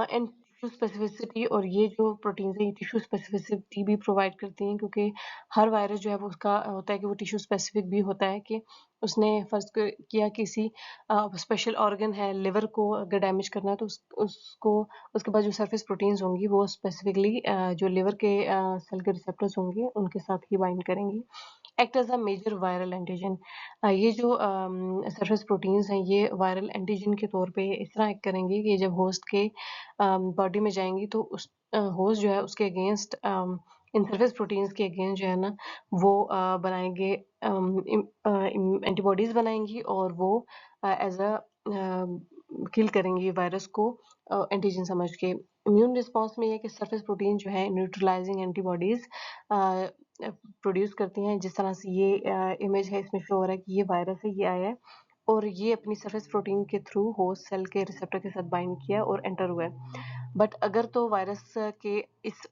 एंड टिश्यू स्पेसिफिसिटी, और ये जो प्रोटीन्स हैं ये टिश्यू स्पेसिफिसिटी भी प्रोवाइड करती हैं क्योंकि हर वायरस जो है वो उसका होता है कि वो टिश्यू स्पेसिफिक भी होता है कि उसने फर्स्ट किया किसी स्पेशल ऑर्गन है लिवर को अगर डैमेज करना है तो उसको उसके बाद जो सरफेस प्रोटीन्स होंगी वो स्पेसिफिकली जो लिवर के सेल के रिसेप्टर्स होंगे उनके साथ ही बाइंड करेंगी। Act as a major viral antigen, ये जो सरफेस प्रोटीन्स हैं ये वायरल एंटीजन के तौर पे इस तरह एक्ट करेंगी कि जब होस्ट के बॉडी में जाएंगी तो उस होस्ट जो है उसके अगेंस्ट इन सरफेस प्रोटीन्स के अगेंस्ट जो है ना वो बनाएंगे एंटीबॉडीज बनाएंगी और वो एज अ किल करेंगी वायरस को एंटीजन समझ के। इम्यून रिस्पॉन्स में ये कि सरफेस प्रोटीन जो है न्यूट्रलाइजिंग एंटीबॉडीज प्रोड्यूस करती हैं। जिस तरह से ये इमेज है, इसमें शो हो रहा है कि ये वायरस है, ये आया है और ये अपनी सरफेस प्रोटीन के थ्रू होस्ट सेल के रिसेप्टर के साथ बाइंड किया और एंटर हुआ है। बट अगर तो वायरस के इस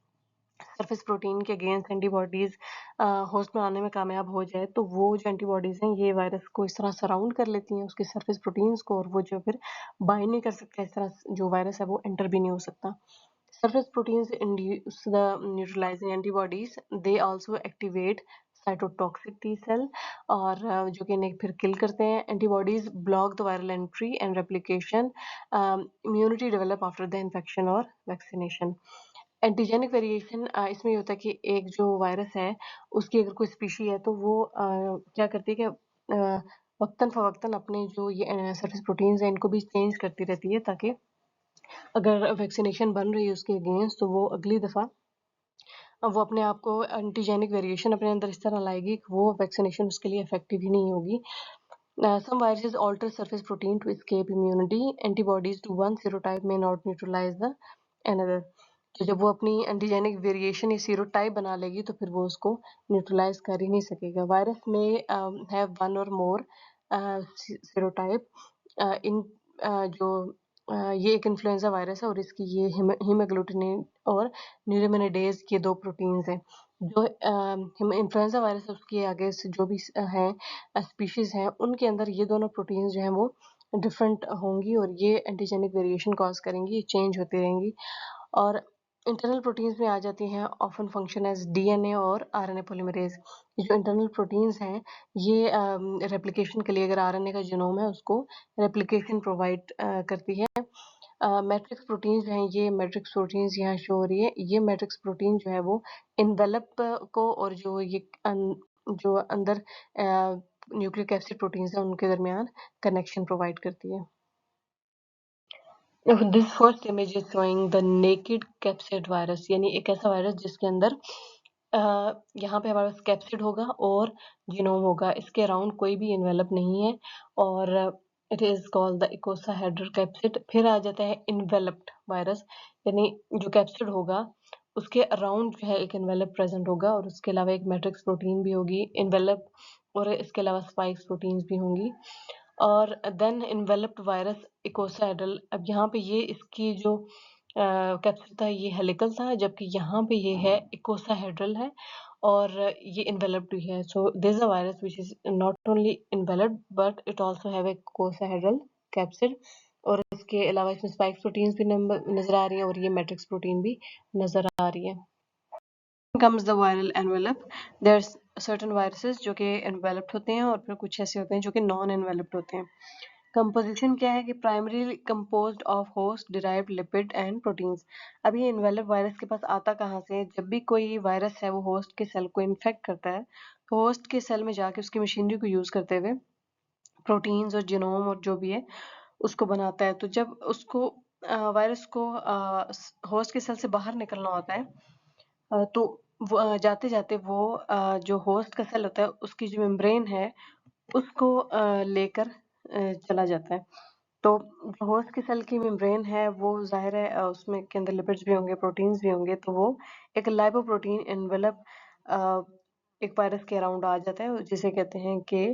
सरफेस प्रोटीन के अगेंस्ट एंटीबॉडीज होस्ट में आने में कामयाब हो जाए, तो वो जो एंटीबॉडीज हैं ये वायरस को इस तरह सराउंड कर लेती हैं उसके सरफेस प्रोटीन्स को, और वो जो फिर बाइंड नहीं कर सकता, इस तरह जो वायरस है वो एंटर भी नहीं हो सकता। Surface proteins induce the neutralizing antibodies. They also activate cytotoxic T cell और जो कि इन्हें फिर किल करते हैं। Antibodies block the viral entry and replication. Immunity develop after the infection or vaccination. Antigenic variation इसमें ये होता है कि एक जो वायरस है उसकी अगर कोई स्पीशी है तो वो क्या करती है कि वक्तन फवक्तन अपने जो ये सरफेस प्रोटीन्स हैं इनको भी चेंज करती रहती है, ताकि अगर वैक्सीनेशन बन रही है उसके अगेंस्ट तो वो अगली दफ़ा वो अपने आप को एंटीजेनिक वेरिएशन अपने अंदर इस तरह लाएगी कि वो वैक्सीनेशन उसके लिए इफेक्टिव ही नहीं होगी। Some viruses alter surface protein to escape immunity. Antibodies to one serotype may not neutralize the another. तो जब वो अपनी एंटीजेनिक वेरिएशन या सीरोटाइप बना लेगी तो फिर वो उसको न्यूट्रलाइज कर ही नहीं सकेगा। वायरस में हैव वन और मोर सीरोटाइप इन जो ये एक इन्फ्लुएंजा वायरस है और इसकी ये हीमोग्लूटिनिन और न्यूरमिनिडेज ये दो प्रोटीन्स हैं। जो इन्फ्लुएंजा वायरस है उसके आगे से जो भी हैं स्पीशीज हैं उनके अंदर ये दोनों प्रोटीन्स जो हैं वो डिफरेंट होंगी और ये एंटीजेनिक वेरिएशन कॉज करेंगी, ये चेंज होती रहेंगी। और इंटरनल प्रोटीन्स में आ जाती हैं ऑफन फंक्शन एज डीएनए और आरएनए पॉलीमरेज। ये जो इंटरनल प्रोटीन्स हैं ये रेप्लिकेशन के लिए, अगर आरएनए का जीनोम है उसको रेप्लिकेशन प्रोवाइड करती है। मैट्रिक्स प्रोटीन्स हैं, ये मैट्रिक्स प्रोटीन्स यहाँ शो हो रही है। ये मैट्रिक्स प्रोटीन जो है वो इन्वेलप को और जो ये जो अंदर न्यूक्लिक एसिड प्रोटीन्स हैं उनके दरमियान कनेक्शन प्रोवाइड करती है। This first image is showing the naked capsid virus, यानी एक ऐसा वायरस जिसके अंदर यहाँ पे हमारे पास कैप्सिड होगा और जीनोम होगा, इसके अराउंड कोई भी इन्वेलप नहीं है और it is called the icosahedral capsid. फिर आ जाता है इन्वेलप्ड वायरस, यानी जो कैप्सिड होगा उसके अराउंड जो है एक इन्वेलप प्रेजेंट होगा और उसके अलावा एक मैट्रिक्स प्रोटीन भी होगी इन्वेलप, और इसके अलावा स्पाइक्स प्रोटीन्स भी होंगी। और देन इन्वेलप्ड वायरस इकोसाहेड्रल, अब यहाँ पे ये इसकी जो कैप्सिड था ये हेलिकल था, जबकि यहाँ पे ये है इकोसाहेड्रल है और ये इन्वेलप्ड भी है। So this is a virus which is not only enveloped but it also have a icosahedral capsid, और इसके अलावा इसमें स्पाइक प्रोटीन्स भी नजर आ रही है और ये मैट्रिक्स प्रोटीन भी नजर आ रही है। comes the viral envelope. There's certain viruses जो कि enveloped होते हैं और फिर कुछ ऐसे होते हैं जो कि non enveloped होते हैं। कंपोजिशन क्या है कि primary composed of host derived lipid and proteins. अब ये इन्वेलप वायरस के पास आता कहाँ से है? जब भी कोई वायरस है वो होस्ट के सेल को इन्फेक्ट करता है तो होस्ट के सेल में जाके उसकी मशीनरी को यूज करते हुए प्रोटीन्स और जीनोम और जो भी है उसको बनाता है। तो जब उसको वायरस को होस्ट के सेल से बाहर निकलना होता है तो जाते जाते वो जो होस्ट का सेल होता है उसकी जो मेम्ब्रेन है उसको लेकर चला जाता है। तो जो होस्ट के सेल की मेम्ब्रेन है वो जाहिर है उसमें के अंदर लिपिड्स भी होंगे, प्रोटीन्स भी होंगे, तो वो एक लाइपोप्रोटीन एनवेलप एक वायरस के अराउंड आ जाता है जिसे कहते हैं कि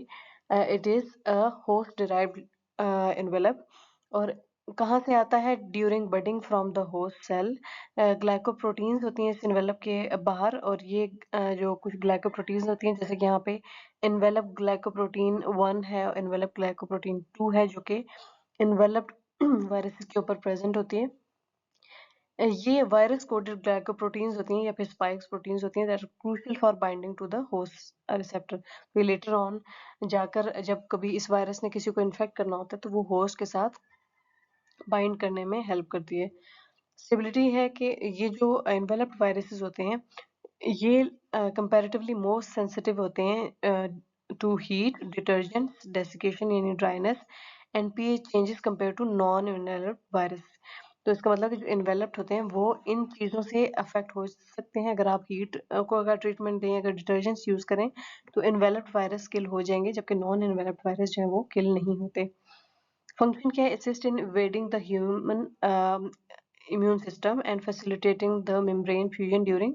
it is a host derived envelope. और कहाँ से आता है? During budding from the host cell. Glycoproteins होती हैं इस एनवेलप के बाहर, और ये जो कुछ ग्लाइकोप्रोटीन्स होती हैं जैसे कि यहाँ पे एनवेलप ग्लाइकोप्रोटीन 1 है और एनवेलप ग्लाइकोप्रोटीन 2 है जो कि एनवेलप्ड वायरस के ऊपर प्रेजेंट होती है। ये वायरस कोडेड ग्लाइकोप्रोटीन्स होती हैं या फिर स्पाइक्स प्रोटीन्स होती हैं that are crucial for binding to the host receptor. फिर लेटर ऑन जाकर जब कभी इस वायरस ने किसी को इन्फेक्ट करना होता है तो वो होस्ट के साथ बाइंड करने में हेल्प करती है। स्टेबिलिटी है कि ये जो एनवेलप्ड वायरसेस होते हैं ये कंपैरेटिवली मोस्ट सेंसिटिव होते हैं टू हीट, डिटर्जेंट्स, डेसिकेशन यानी dryness and pH changes compare to non enveloped virus. तो इसका मतलब कि जो इन्वेलप्ड होते हैं वो इन चीज़ों से अफेक्ट हो सकते हैं। अगर आप हीट को अगर ट्रीटमेंट दें, अगर डिटर्जेंट्स यूज़ करें तो इन्वेलप्ड वायरस किल हो जाएंगे, जबकि नॉन इन्वेलप्ड वायरस जो है वो किल नहीं होते। फंक्शन क्या है? Assist in evading the human immune system and facilitating the membrane fusion during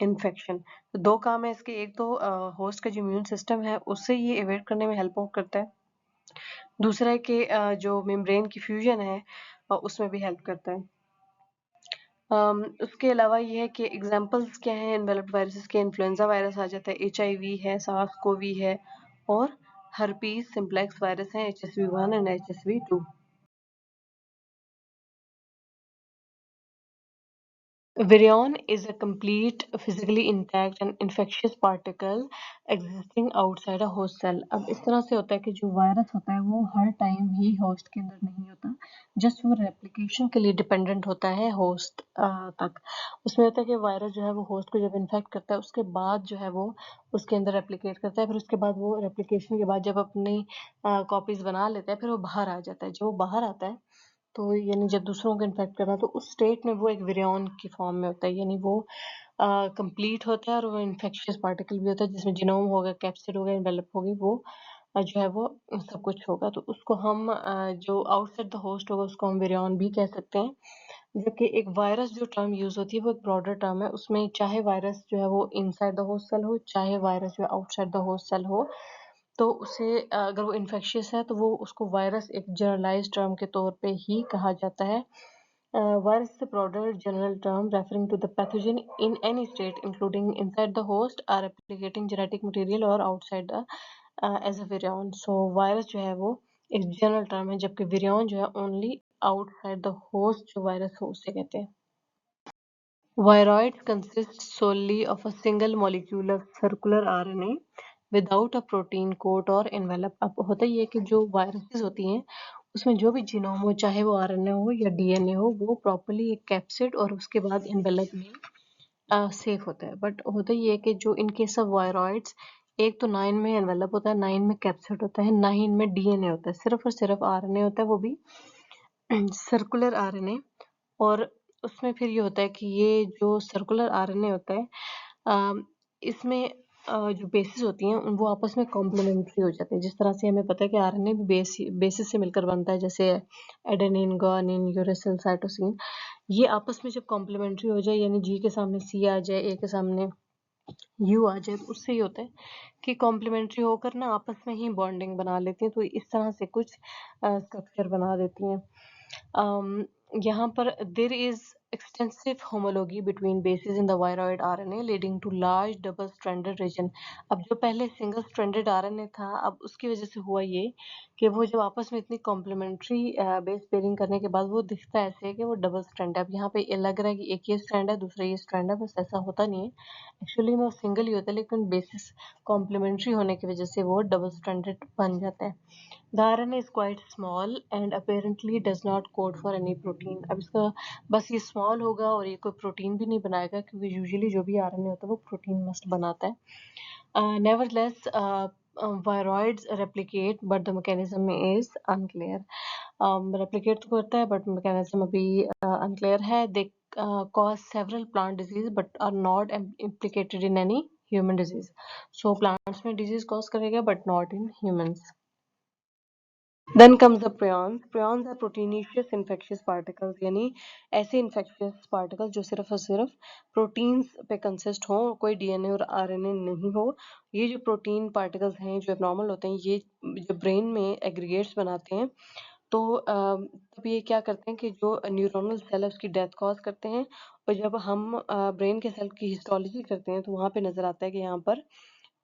infection. तो दो काम है इसके, एक तो होस्ट का जो इम्यून सिस्टम है उससे ये एवॉइड करने में हेल्प करता है, दूसरा है कि जो मेम्ब्रेन की फ्यूजन है उसमें भी हेल्प करता है। उसके अलावा ये है कि एग्जांपल्स क्या हैं एनवेलप्ड वायरसेस के, इन्फ्लुएंजा वायरस आ जाता है, एचआईवी है, सार्स कोवी है, और हर्पीज सिम्प्लेक्स वायरस है, HSV1 and HSV2। Virion is a complete, physically intact and infectious particle existing outside a host cell। अब इस तरह से होता है कि जो वायरस होता है वो हर टाइम ही होस्ट के अंदर नहीं होता, जस्ट वो रेप्लिकेशन के लिए डिपेंडेंट होता है होस्ट तक। उसमें होता है कि वायरस जो है वो होस्ट को जब इन्फेक्ट करता है उसके बाद जो है वो उसके अंदर रेप्लिकेट करता है, फिर उसके बाद वो रेप्लिकेशन के बाद जब अपनी कॉपीज बना लेता है फिर वो बाहर आ जाता है। जब वो बाहर आता है तो यानी जब दूसरों को इन्फेक्ट कर रहा है तो उस स्टेट में वो एक विरियन की फॉर्म में होता है, यानी वो कंप्लीट होता है और वो इन्फेक्शियस पार्टिकल भी होता है जिसमें जीनोम होगा, कैप्सिड होगा, एनवेलप होगी, वो जो है वो सब कुछ होगा। तो उसको हम जो आउटसाइड द होस्ट होगा उसको हम विरियन भी कह सकते हैं। जबकि एक वायरस जो टर्म यूज होती है वो एक ब्रॉडर टर्म है, उसमें चाहे वायरस जो है वो इनसाइड द होस्ट सेल हो, चाहे वायरस जो है आउटसाइड द होस्ट सेल हो, तो उसे अगर वो इन्फेक्शियस है तो वो उसको वायरस एक जनरलाइज्ड टर्म के तौर पे ही कहा जाता है। Virus is a broader general term referring to the pathogen in any state, including inside the host, are replicating genetic material or outside the as a virion. So virus जो है वो एक जनरल टर्म है, जबकि virion जो है only outside the host जो virus हो उसे कहते हैं। Viroids consist solely of a single molecular circular RNA without a protein coat or envelope। अब होता ये है कि जो वायरसेस होती हैं उसमें जो भी जीनोम हो, चाहे वो आरएनए हो या डीएनए हो, वो प्रॉपर्ली एक कैप्सिड और उसके बाद एनवेलप में सेफ होता है। बट होता ये है कि जो इन केस ऑफ वायरॉइड्स, एक तो 9 में एनवेलप होता है, 9 में कैप्सिड होता है, 9 में डीएनए होता है, सिर्फ और सिर्फ आरएनए होता है, वो भी सर्कुलर आरएनए। और उसमें फिर ये होता है कि ये जो सर्कुलर आरएनए होता है इसमें जो बेसिस होती हैं वो आपस में कॉम्प्लीमेंट्री हो जाते हैं। जिस तरह से हमें पता है कि आरएनए भी बेसिस से मिलकर बनता है, जैसे एडेनिन, गुआनिन, यूरेसिल, साइटोसिन, ये आपस में जब कॉम्प्लीमेंट्री हो जाए, यानी जी के सामने सी आ जाए, ए के सामने यू आ जाए, तो उससे ये होता है कि कॉम्प्लीमेंट्री होकर ना आपस में ही बॉन्डिंग बना लेती हैं, तो इस तरह से कुछ स्ट्रक्चर बना देती हैं। यहाँ पर there is extensive homology between basis in the viroid RNA leading to large double stranded region. अब जो पहले सिंगल स्ट्रैंडेड आरएनए था, अब उसकी वजह से हुआ ये कि वो जब आपस में इतनी कॉम्प्लीमेंट्री बेस पेयरिंग करने के बाद वो दिखता ऐसे है कि वो डबल स्ट्रैंड है। अब यहाँ पे ये लग रहा है कि एक ये स्ट्रैंड है, दूसरा ये स्ट्रैंड है, बस ऐसा होता नहीं है। एक्चुअली में वो सिंगल ही होता है, लेकिन बेसिस कॉम्प्लीमेंट्री होने की वजह से वो डबल स्ट्रैंडेड बन जाता है। The RNA is quite small and apparently does not code for any protein। अब इसका बस ये small होगा और ये कोई प्रोटीन भी नहीं बनाएगा, क्योंकि यूजुअली जो भी आरएनए होता है वो प्रोटीन मस्ट बनाता है। Nevertheless, viroids replicate, but the mechanism is unclear। replicate तो करता है but mechanism अभी unclear है। They cause several plant disease but are not implicated in any human disease। So plants में disease cause करेगा but not in humans। Then comes the prions। Prions are proteinaceous infectious particles, यानी ऐसे infectious particles जो सिर्फ और सिर्फ proteins पे consist हो, कोई डीएनए और आरएनए नहीं हो। ये जो प्रोटीन पार्टिकल्स हैं जो एबनॉर्मल होते हैं, ये जो ब्रेन में एग्रीगेट्स बनाते हैं, तो तब ये क्या करते हैं कि जो न्यूरोनल सेल है उसकी डेथ कॉज करते हैं। और जब हम ब्रेन के सेल की हिस्टोलॉजी करते हैं तो वहाँ पे नजर आता है कि यहाँ पर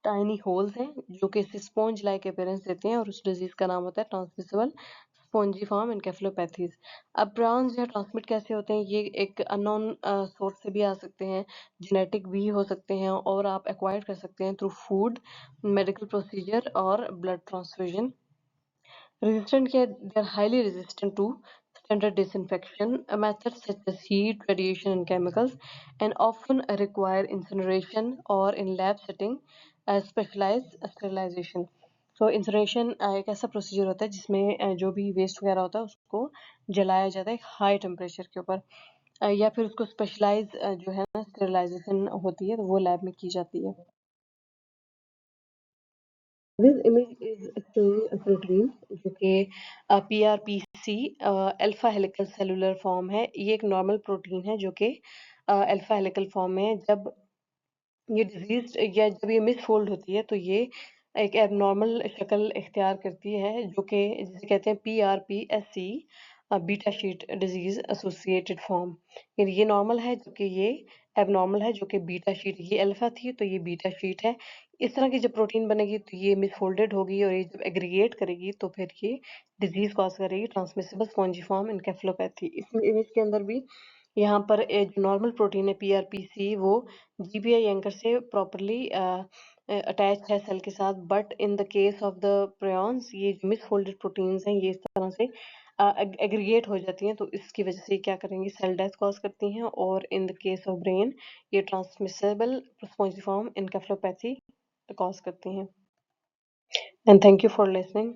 टाइनी होल्स हैं जो कि स्पॉन्ज लाइक अपीयरेंस देते हैं, और उस डिजीज का नाम होता है ट्रांसमिसिबल स्पॉन्जीफॉर्म एनकेफेलोपैथीज। अब प्राउंस जो है ट्रांसमिट कैसे होते हैं, ये एक अननोन सोर्स से भी आ सकते हैं, जेनेटिक भी हो सकते हैं, और आप एक्वायर कर सकते हैं थ्रू फूड, मेडिकल प्रोसीजर और blood transfusion. Resistant care, they are highly resistant to standard disinfection methods such as heat, radiation, and chemicals, and often require incineration or in lab setting specialized sterilization। So incineration एक ऐसा procedure होता है जिसमें जो भी waste वगैरह होता है उसको जलाया जाता है हाई टेम्परेचर के ऊपर, या फिर उसको स्पेशलाइज जो है ना स्टेरिलाइजेशन होती है तो वो लैब में की जाती है। This image is showing a protein जो कि PRPC alpha helical cellular form है। ये एक नॉर्मल प्रोटीन है जो कि अल्फा हेलिकल फॉर्म में है। जब ये डिजीज या जब ये मिसफोल्ड होती है तो ये एक एबनॉर्मल शक्ल इख्तियार करती है जो कि जिसे कहते हैं PRPSC, beta sheet disease associated form. यानी ये नॉर्मल है जबकि ये एबनॉर्मल है जो कि बीटा शीट, ये अल्फा थी तो ये बीटा शीट है। इस तरह की जब प्रोटीन बनेगी तो ये मिसफोल्डेड होगी और ये जब एग्रीगेट करेगी तो फिर ये डिजीज कॉज करेगी, ट्रांसमिसिबल स्पॉन्जिफॉर्म इनकेफेलोपैथी। इस इमेज के अंदर भी यहाँ पर जो नॉर्मल प्रोटीन है PRPC वो GPI एंकर से प्रॉपरली अटैच है सेल के साथ, but in the case of the prions ये जो मिसफोल्डेड प्रोटीन्स हैं ये इस तरह से एग्रीगेट हो जाती हैं, तो इसकी वजह से क्या करेंगी, सेल डेथ कॉज करती हैं और in the case of brain ये ट्रांसमिसेबल स्पॉन्जिफॉर्म इनकेफेलोपैथी कॉज करती हैं। And thank you for listening.